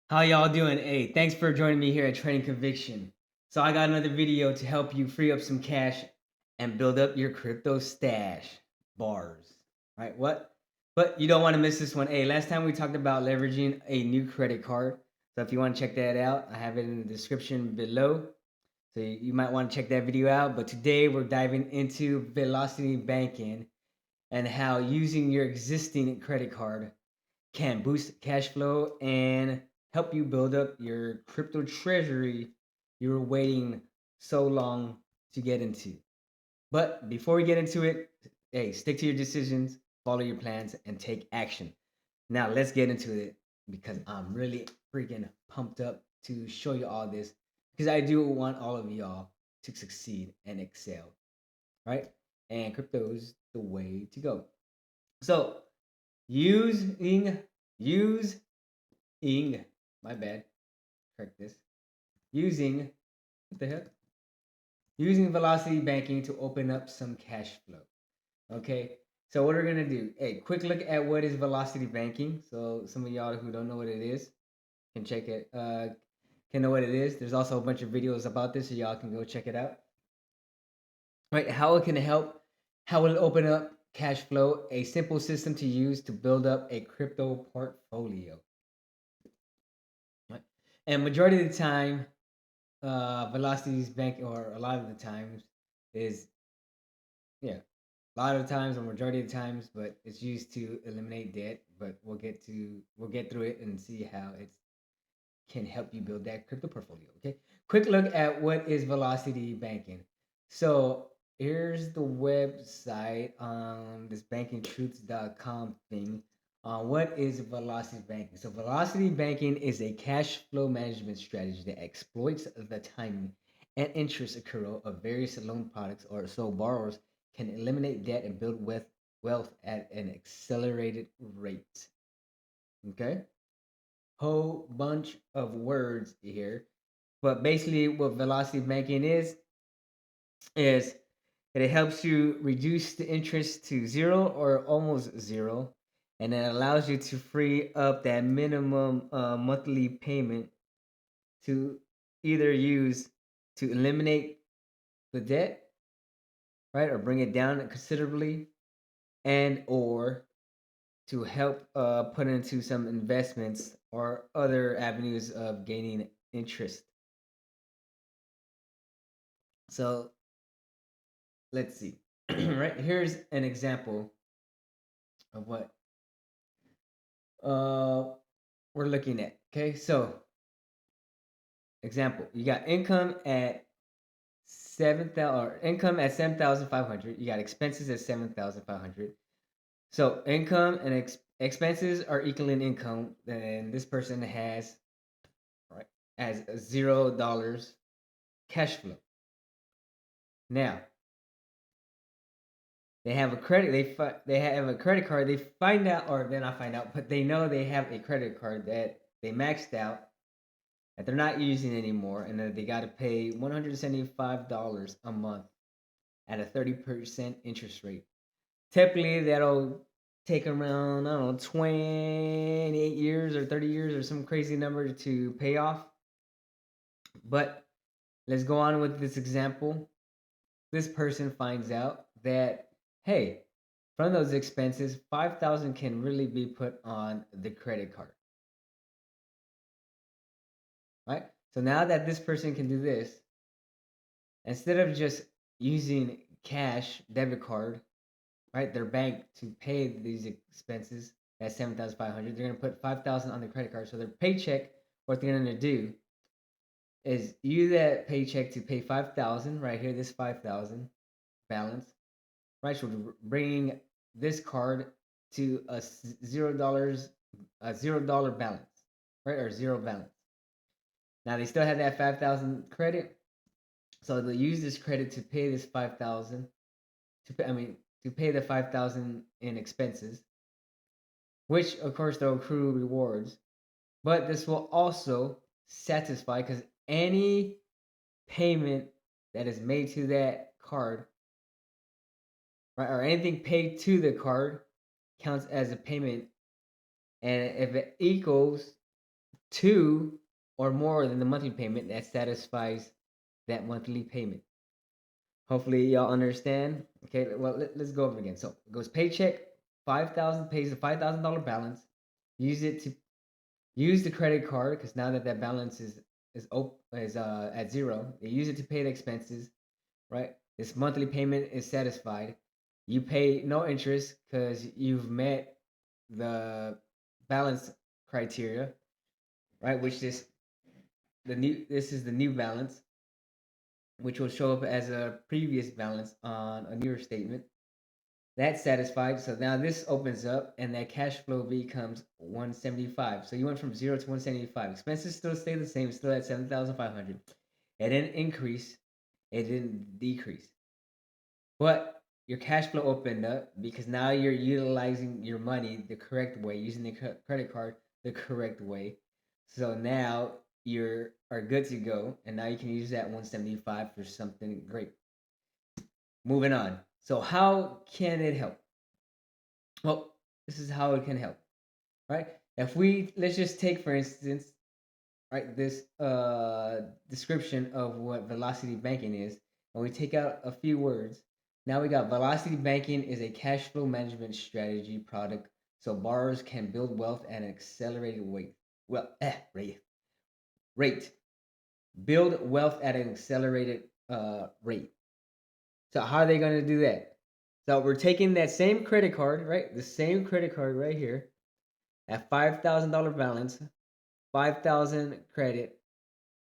How y'all doing? Hey, thanks for joining me here at Trading Conviction. So I got another video to help you free up some cash and build up your crypto stash bars. Right? What? But you don't want to miss this one. Hey, last time we talked about leveraging a new credit card. So if you want to check that out, I have it in the description below. So you might want to check that video out. But today we're diving into velocity banking and how using your existing credit card can boost cash flow and help you build up your crypto treasury you were waiting so long to get into. But before we get into it, hey, stick to your decisions, follow your plans, and take action. Now, let's get into it because I'm really freaking pumped up to show you all this because I do want all of y'all to succeed and excel, right? And crypto is the way to go. So, using use ing, my bad, correct this. Using, what the heck? Using velocity banking to open up some cash flow. Okay, so what we're gonna do, a quick look at what is velocity banking. So some of y'all who don't know what it is can check it, can know what it is. There's also a bunch of videos about this, so y'all can go check it out. Right, how it can help, how will it open up cash flow, a simple system to use to build up a crypto portfolio. Right? And majority of the time, velocities bank, or a lot of the times, is, yeah, a lot of times or majority of the times, but it's used to eliminate debt. But we'll get through it and see how it can help you build that crypto portfolio. Okay, quick look at what is velocity banking. So here's the website, this bankingtruths.com thing. What is velocity banking? So velocity banking is a cash flow management strategy that exploits the timing and interest accrual of various loan products, or so borrowers can eliminate debt and build wealth at an accelerated rate. Okay, whole bunch of words here, but basically what velocity banking is it helps you reduce the interest to zero or almost zero, and it allows you to free up that minimum monthly payment to either use to eliminate the debt, right, or bring it down considerably, and or to help put into some investments or other avenues of gaining interest. So let's see. Right, here's an example of what uh, we're looking at. Okay, so example, you got income at 7,000, or income at 7,500. You got expenses at 7,500. So income and expenses are equaling income. Then this person has, right, as $0 cash flow. Now they have a credit. They have a credit card. They find out, or they're not find out, but they know they have a credit card that they maxed out, that they're not using anymore, and that they got to pay $175 a month at a 30% interest rate. Typically, that'll take around, I don't know, 28 years or 30 years or some crazy number to pay off. But let's go on with this example. This person finds out that, hey, from those expenses, 5,000 can really be put on the credit card, right? So now that this person can do this, instead of just using cash, debit card, right, their bank to pay these expenses at 7,500, they're gonna put 5,000 on the credit card. So their paycheck, what they're gonna do is use that paycheck to pay 5,000 right here, this 5,000 balance, right? So bringing this card to a $0, a $0 balance, right, or zero balance. Now they still have that 5,000 credit, so they'll use this credit to pay this 5,000, to pay, I mean, to pay the 5,000 in expenses, which of course they'll accrue rewards. But this will also satisfy, because any payment that is made to that card, right, or anything paid to the card counts as a payment, and if it equals two or more than the monthly payment that satisfies that monthly payment. Hopefully y'all understand. Okay, well let's go over again. So it goes paycheck, 5,000, pays a $5,000 balance. Use it to use the credit card because now that that balance is at zero, they use it to pay the expenses. Right, this monthly payment is satisfied. You pay no interest because you've met the balance criteria. Right, which this is the new balance, which will show up as a previous balance on a newer statement. That's satisfied. So now this opens up and that cash flow becomes 175. So you went from 0 to 175. Expenses still stay the same, still at 7,500. It didn't increase, it didn't decrease. But your cash flow opened up because now you're utilizing your money the correct way, using the credit card the correct way. So now you're are good to go, and now you can use that 175 for something great. Moving on. So how can it help? Well, this is how it can help, right? If we let's just take for instance, right, this description of what velocity banking is, and we take out a few words. Now we got velocity banking is a cash flow management strategy product so borrowers can build wealth at an accelerated rate. Rate. Build wealth at an accelerated rate. So how are they going to do that? So we're taking that same credit card, right? The same credit card right here at $5,000 balance, 5,000 credit,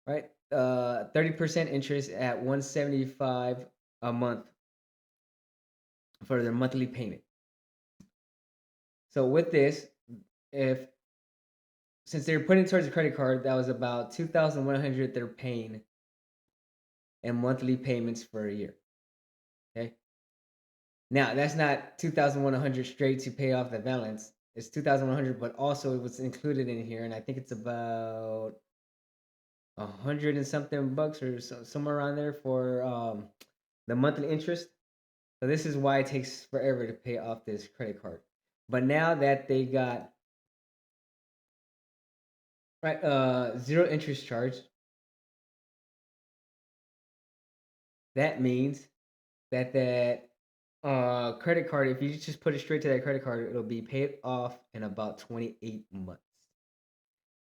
right? 30% interest at 175 a month for their monthly payment. So with this, if since they're putting towards a credit card, that was about 2,100 they're paying in monthly payments for a year. Okay. Now that's not 2,100 straight to pay off the balance. It's 2,100, but also what's included in here, and I think it's about 100 and something bucks or somewhere around there for the monthly interest. So this is why it takes forever to pay off this credit card. But now that they got right zero interest charge, that means that credit card, if you just put it straight to that credit card, it'll be paid off in about 28 months.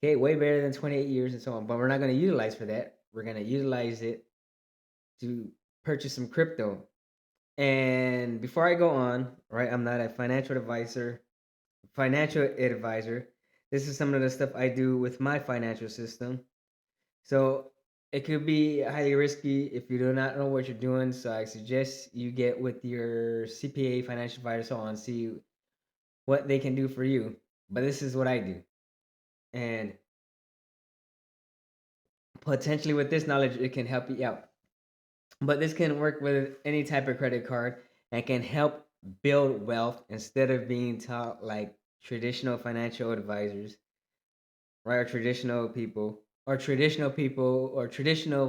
Okay, way better than 28 years and so on. But we're not going to utilize for that. We're going to utilize it to purchase some crypto. And before I go on, right, I'm not a financial advisor. This is some of the stuff I do with my financial system. So it could be highly risky if you do not know what you're doing. So I suggest you get with your CPA, financial advisor, so on, see what they can do for you. But this is what I do. And potentially with this knowledge, it can help you out. But this can work with any type of credit card and can help build wealth instead of being taught like traditional financial advisors, right? Or traditional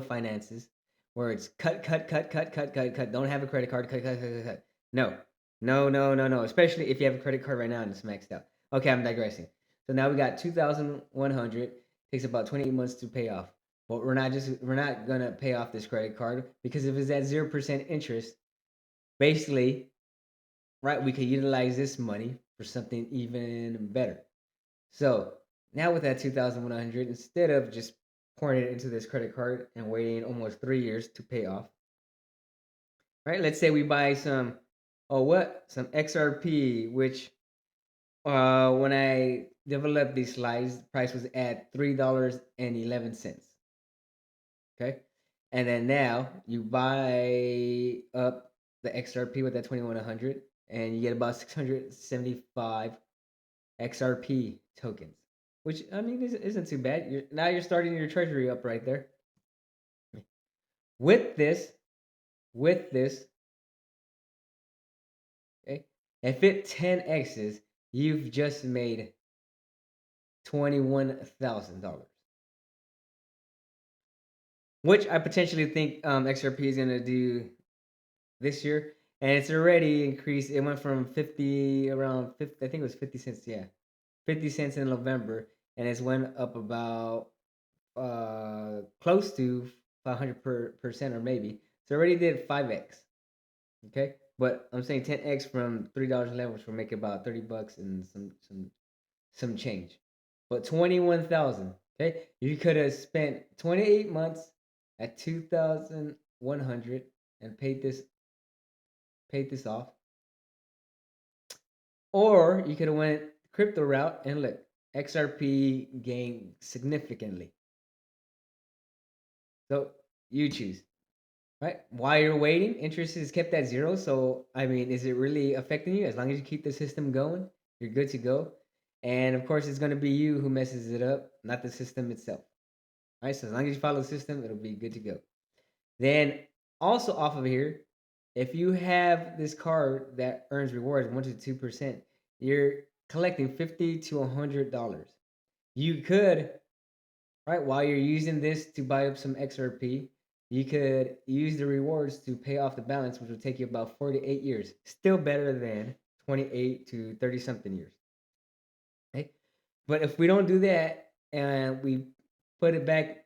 finances, where it's cut. Don't have a credit card, cut. No, no. Especially if you have a credit card right now and it's maxed out. Okay, I'm digressing. So now we got 2,100. Takes about 28 months to pay off. But we're not gonna pay off this credit card because if it's at 0% interest, basically, right, we could utilize this money for something even better. So now with that 2,100, instead of just pouring it into this credit card and waiting almost 3 years to pay off, right? Let's say we buy some XRP, which when I developed these slides, the price was at $3.11. Okay. And then now you buy up the XRP with that 2,100 and you get about 675 XRP tokens, which I mean isn't too bad. Now you're starting your treasury up right there. With this, with this, okay, if it 10x's, you've just made $21,000, which I potentially think XRP is gonna do this year, and it's already increased. It went from 50 around 50, I think it was 50 cents. Yeah, 50 cents in November. and it's went up about close to 500% or maybe. So already did 5x. Okay, but I'm saying 10x from $3 level, which will make about $30 and some change. But 21,000. Okay, you could have spent 28 months at 2,100 and paid this off, or you could have went crypto route and look, XRP gained significantly. So you choose. Right? While you're waiting, interest is kept at zero. So, I mean, is it really affecting you? As long as you keep the system going, you're good to go. And of course, it's going to be you who messes it up, not the system itself. Right? So, as long as you follow the system, it'll be good to go. Then, also off of here, if you have this card that earns rewards 1 to 2%, you're collecting $50 to $100. You could, right, while you're using this to buy up some XRP, you could use the rewards to pay off the balance, which will take you about 48 years. Still better than 28 to 30 something years. Okay. But if we don't do that and we put it back,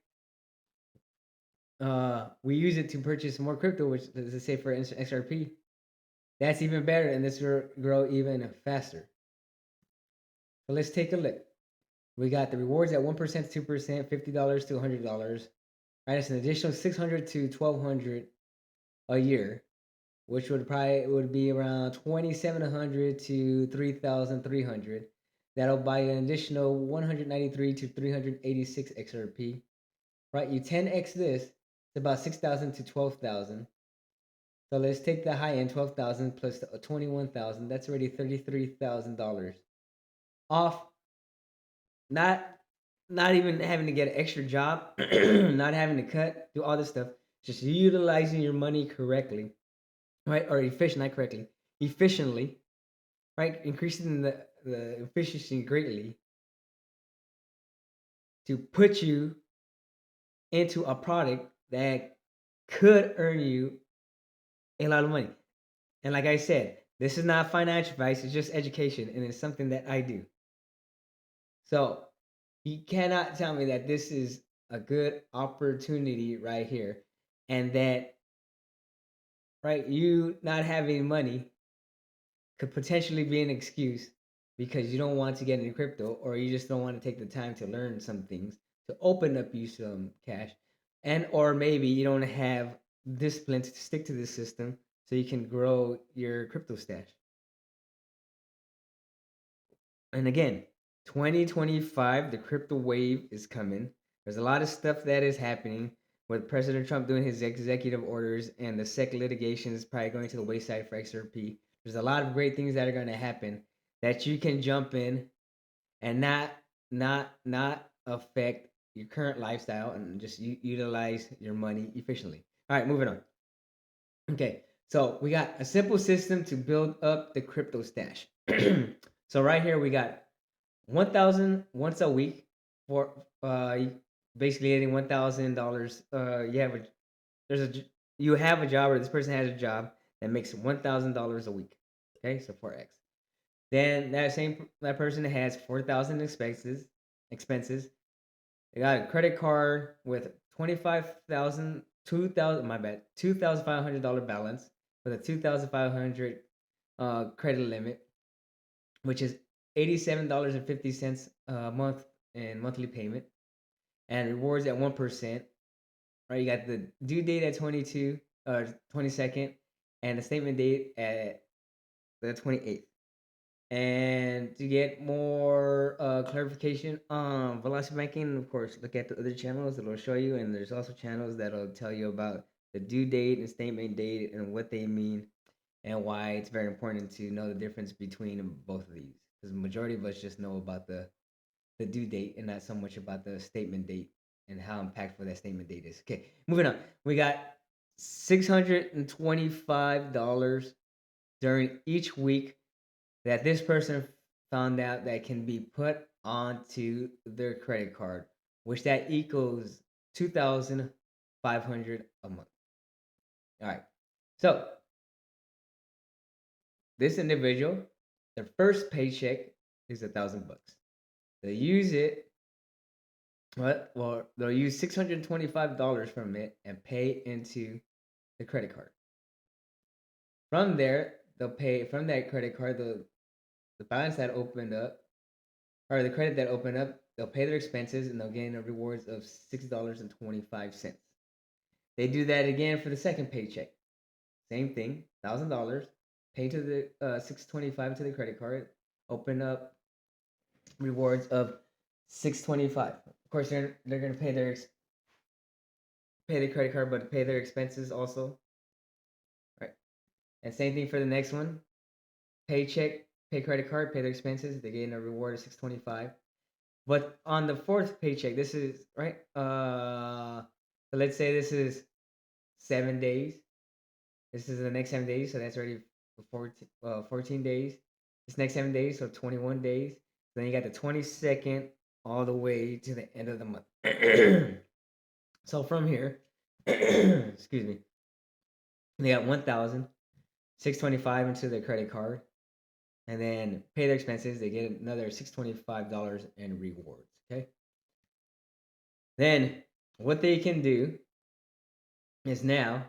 we use it to purchase more crypto, which is to say for XRP, that's even better, and this will grow even faster. So let's take a look. We got the rewards at 1% to 2%, $50 to $100. Right, it's an additional 600 to 1,200 a year, which would be around 2,700 to 3,300. That'll buy an additional 193 to 386 XRP. Right, you 10x this, it's about 6,000 to 12,000. So let's take the high end 12,000 plus the 21,000. That's already $33,000 off. Not not even having to get an extra job, not having to cut, do all this stuff, just utilizing your money correctly, right? Or efficient, not correctly, efficiently, right? Increasing the efficiency greatly to put you into a product that could earn you a lot of money. And like I said, this is not financial advice, it's just education, and it's something that I do. So you cannot tell me that this is a good opportunity right here, and that, right, you not having money could potentially be an excuse because you don't want to get into crypto, or you just don't want to take the time to learn some things to open up you some cash, and or maybe you don't have discipline to stick to this system so you can grow your crypto stash. And again, 2025, the crypto wave is coming. There's a lot of stuff that is happening with President Trump doing his executive orders, and the SEC litigation is probably going to the wayside for XRP. There's a lot of great things that are going to happen that you can jump in and not affect your current lifestyle, and just utilize your money efficiently. All right, moving on. Okay, so we got a simple system to build up the crypto stash. So right here we got 1,000 once a week for basically getting $1,000. You have a job, or this person has a job that makes $1,000 a week. Okay, so 4x. Then that person has 4,000 expenses. They got a credit card with 25,000, 2,000, my bad, $2,500 balance with a 2,500 credit limit, which is $87.50 a month in monthly payment, and rewards at 1%. Right, you got the due date at 22nd, and the statement date at the 28th. And to get more clarification on velocity banking, of course, look at the other channels that will show you. And there's also channels that'll tell you about the due date and statement date and what they mean, and why it's very important to know the difference between both of these. Because the majority of us just know about the due date and not so much about the statement date and how impactful that statement date is. Okay, moving on. We got $625 during each week that this person found out that can be put onto their credit card, which that equals 2,500 a month. All right. So this individual, their first paycheck is $1,000. They use it What? Well, they'll use $625 from it and pay into the credit card. From there, they'll pay from that credit card the balance that opened up, or the credit that opened up. They'll pay their expenses and they'll gain the rewards of $6.25. They do that again for the second paycheck. Same thing, $1,000. Pay to the 625 to the credit card. Open up rewards of 625. Of course, they're gonna pay the credit card, but pay their expenses also, right? And same thing for the next one. Paycheck, pay credit card, pay their expenses. They gain a reward of 625. But on the fourth paycheck, this is right. So let's say this is 7 days. This is the next 7 days, so that's already 14 days. This next 7 days, so 21 days. Then you got the 22nd all the way to the end of the month. So from here, excuse me, they got 1,625 into their credit card, and then pay their expenses. They get another $625 in rewards. Okay. Then what they can do is now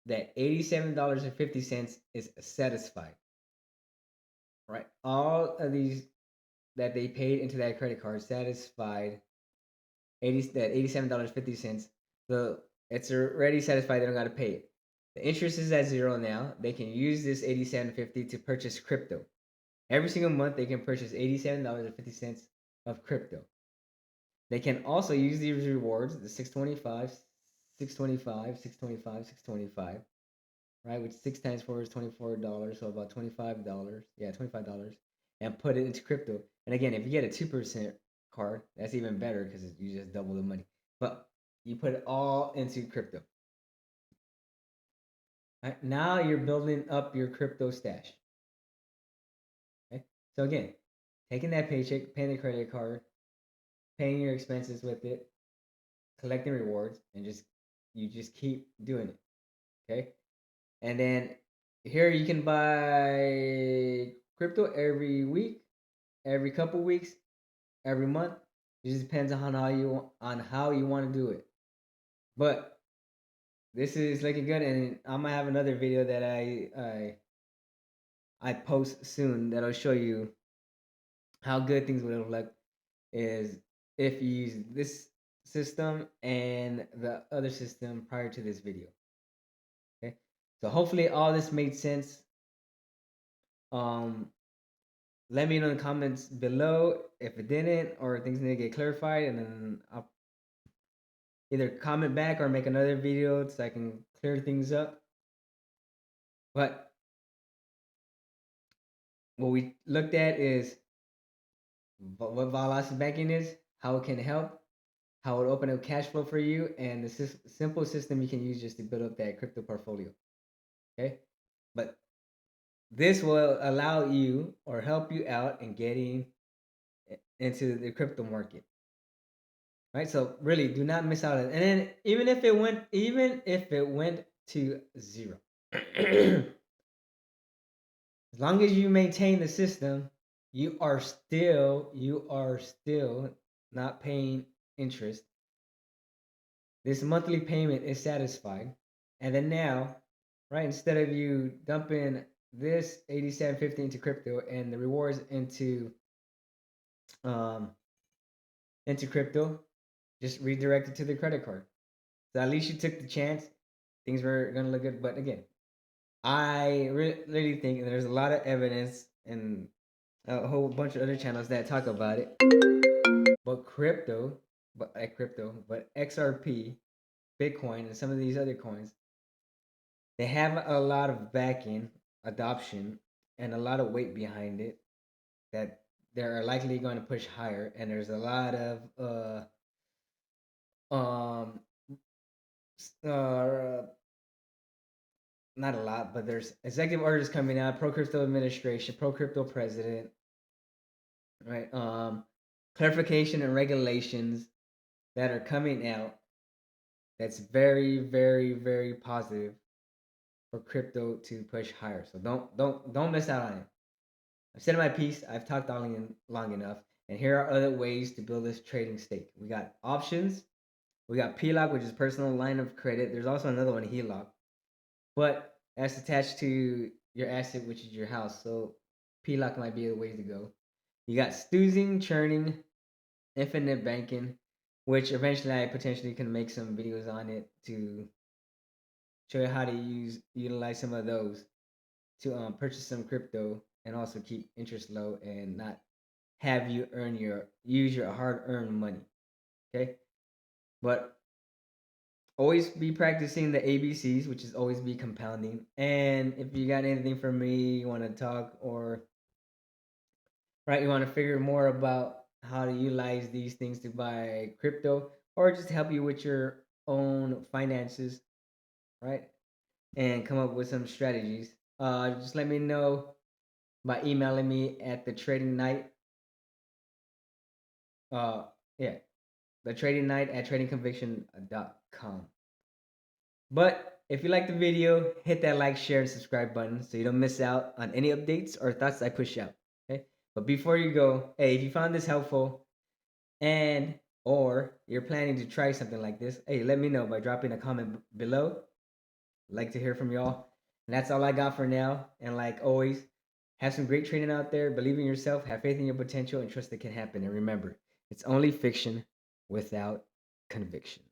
that $87.50 is satisfied. Right, all of these that they paid into that credit card satisfied 87.50. The It's already satisfied. They don't got to pay it. The interest is at zero now. They can use this 87.50 to purchase crypto. Every single month, they can purchase $87.50 of crypto. They can also use these rewards, the 625, 625, 625, 625, right? Which 6 times 4 is $24, so about $25. Yeah, $25, and put it into crypto. And again, if you get a 2% card, that's even better because you just double the money. But you put it all into crypto. Right? Now you're building up your crypto stash. Okay? So again, taking that paycheck, paying the credit card, paying your expenses with it, collecting rewards, and you just keep doing it. Okay? And then here you can buy crypto every week, every couple weeks, every month. It just depends on how you want to do it. But this is looking good, and I'm gonna have another video that I post soon that'll show you how good things would look like is if you use this system and the other system prior to this video. Okay, so hopefully all this made sense. Um, let me know in the comments below if it didn't or things need to get clarified, and then I'll either comment back or make another video so I can clear things up. But what we looked at is what velocity banking is, how it can help, how it open up cash flow for you, and the simple system you can use just to build up that crypto portfolio. Okay, but this will allow you or help you out in getting into the crypto market. Right, so really do not miss out on it. And then even if it went to zero, as long as you maintain the system, you are still not paying interest. This monthly payment is satisfied. And then now, right, instead of you dumping this 87.50 into crypto and the rewards um into crypto, just redirect it to the credit card. So at least you took the chance. Things were gonna look good. But again, I really think there's a lot of evidence and a whole bunch of other channels that talk about it. But but XRP, Bitcoin, and some of these other coins, they have a lot of backing, adoption, and a lot of weight behind it that they're likely going to push higher. And there's a lot of um uh not a lot, but there's executive orders coming out, pro crypto administration, pro crypto president, right? Clarification and regulations that are coming out that's very, very, very positive for crypto to push higher. So don't miss out on it. I've said my piece. I've talked long enough. And here are other ways to build this trading stake. We got options. We got PLOC, which is personal line of credit. There's also another one, HELOC, but that's attached to your asset, which is your house. So PLOC might be a way to go. You got stoozing, churning, infinite banking, which eventually I potentially can make some videos on it to show you how to utilize some of those to purchase some crypto and also keep interest low and not have you use your hard earned money. Okay, but always be practicing the ABCs, which is always be compounding. And if you got anything for me, you want to talk or right, you want to figure more about how to utilize these things to buy crypto or just help you with your own finances, right? And come up with some strategies. Just let me know by emailing me at the trading night. Uh, yeah, the trading night at tradingconviction.com. But if you like the video, hit that like, share, and subscribe button so you don't miss out on any updates or thoughts I push out. Okay. But before you go, hey, if you found this helpful and or you're planning to try something like this, hey, let me know by dropping a comment below. I'd like to hear from y'all. And that's all I got for now. And like always, have some great training out there. Believe in yourself, have faith in your potential, and trust it can happen. And remember, it's only fiction without conviction.